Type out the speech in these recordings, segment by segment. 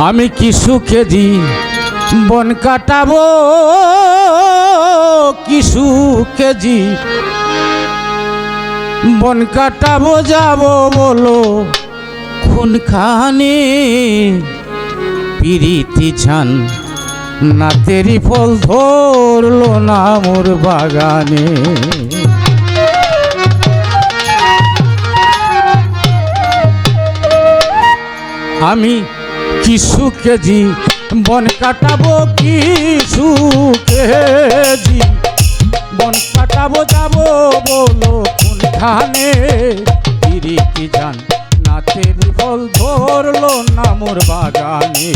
আমি কি সুখে জীবন কাটাবো, কি সুখে জীবন কাটাবো, যাবো বলো কোনখানে? পিরিতি ছান না তেরি ফল ধরলো না মোর বাগানে। আমি কি সুখে জীবন কাটাবো, কি সুখে জীবন কাটাবো, যাবো বলো কোনখানে? পিরিতি জান নাতের ফল ধরলো না মোর বাগানে।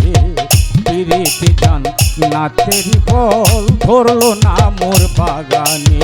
পিরিতি জান নাতের ফল ধরলো না মোর বাগানে।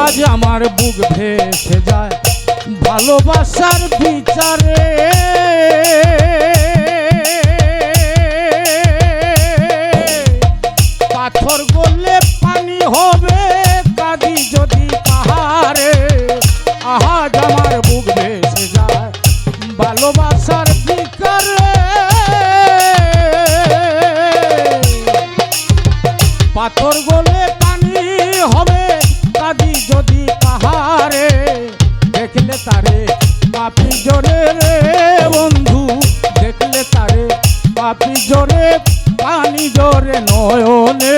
আজ আমার বুক ভেসে যায় ভালোবাসার বিচারে। পাথর গলে পানি হবে কাঁদি যদি পাহাড়ে। আজ আমার বুক ভেসে যায় ভালোবাসার বিচারে। পাথর গলে পানি হবে কাঁদি যদি পাহাড়ে। দেখলে তারে পাপি জোরে রে বন্ধু, দেখলে তারে পাপি জোরে, পানি জোরে নয়নে।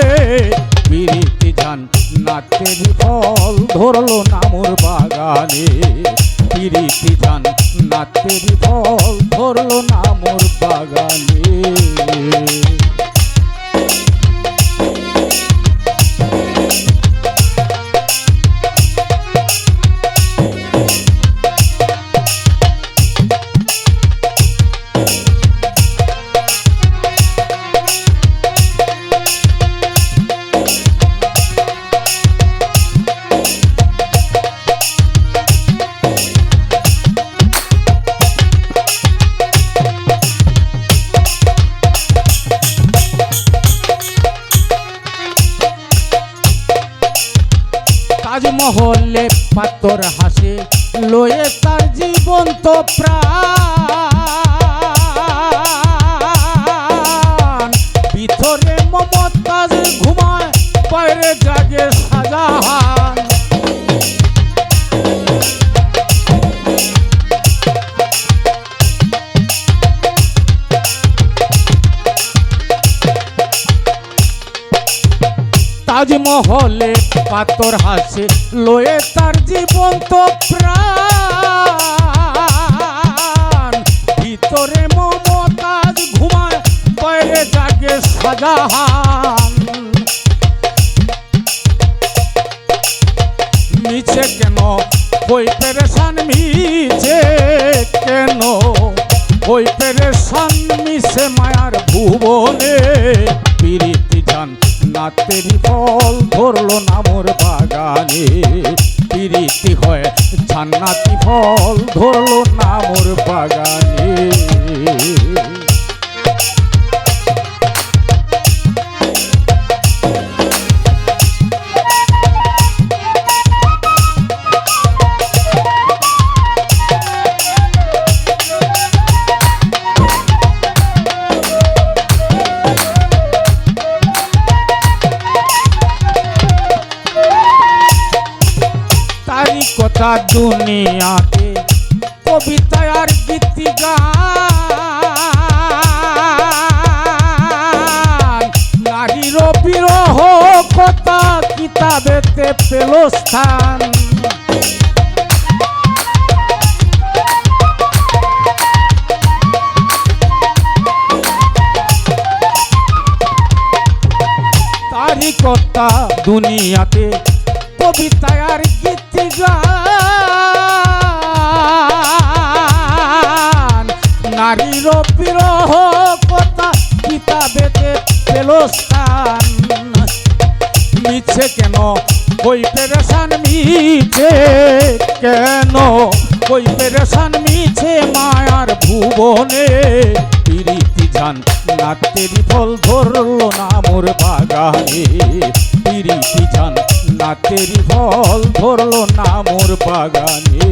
পিরিতি জান নাতের ফল ধরলো না মোর বাগানে। পিরিতি জান নাতের ফল ধরলো না মোর বাগানে। তাজমহলে পাথর হাসে লয়ে তার জীবন্ত প্রাণ। ভিতরে মমতাজ ঘুমায়, বাইরে জাগে শাহজাহান। তাজমহলে পাথর হাসে লয়ে তার জীবন্ত প্রাণ। ভিতরে মমতাজ ঘুমায়, বাইরে জাগে শাহজাহান। মিছে কেন হই পেরেশান, মিছে কেন হই পেরেশান, মিছে মায়ার ভুবনে। পিরিতি জান নাতের ফল ধরলো না মোর বাগানে। পিরিতি হয় জান্নাতি ফল ধরলো না মোর বাগানে। কথা দুনিয়াতে কবিতা আর গীতি গান। নারীর বিরহ কথা কিতাবেতে পেল স্থান। নীরব বিরহ কথা কিতাবেতে পেল স্থান। মিছে কেন কই পেরেশান মিছে কেন কই পেরেশান মিছে মায়ার ভুবনে পিরিতি জান নাতেরি ফল ধরলো না মোর বাগানে পিরিতি জান নাতেরি ফল ধরলো না মোর বাগানে।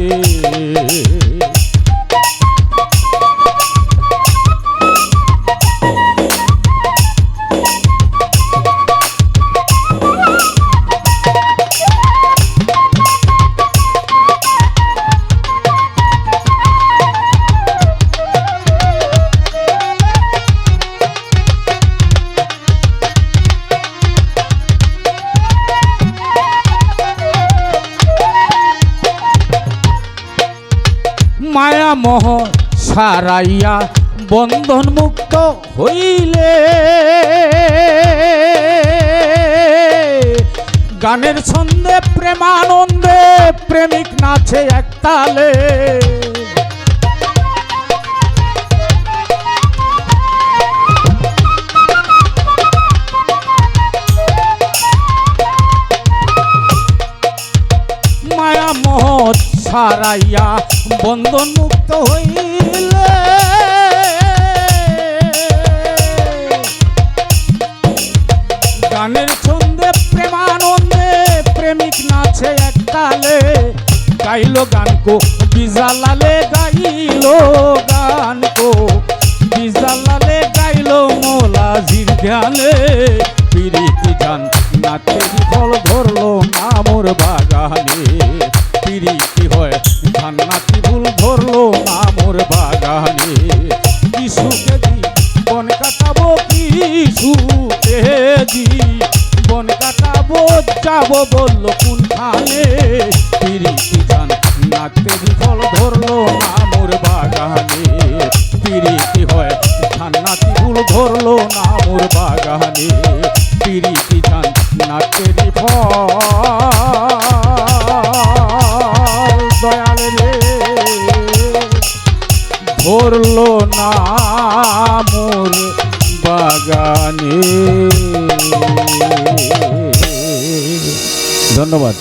মায়া মোহ সারাইয়া বন্ধন মুক্ত হইলে গানের ছন্দে প্রেমানন্দে প্রেমিক নাচে একতালে। মায়া মোহ সারাইয়া বন্ধন মুক্ত হইলে গানের ছন্দে প্রেমানন্দে প্রেমিক নাচে একতালে। গাইলো গান কো বিজালালে গাইলো গান কো বিজালালে গাইলো মৌলাজির ধ্যানে পিরিতি জান নাতেরি ফল ধরলো না মোর বাগানে পিরিতি হয় ধান্নাতি ভুল ধরলো না মোর বাগানে। কি সুখে বন কাটাবো কি সুখে বন কাটাবো যাবো বললো কোনখানে পিরিতি জান নাতেরি ফল ধরলো না মোর বাগানে পিরিতি হয় ধান্নাতি ভুল ধরলো না মোর বাগানে পিরিতি জান নাতেরি ফল দয়াল রে ধরলো না মোর বাগানে। ধন্যবাদ।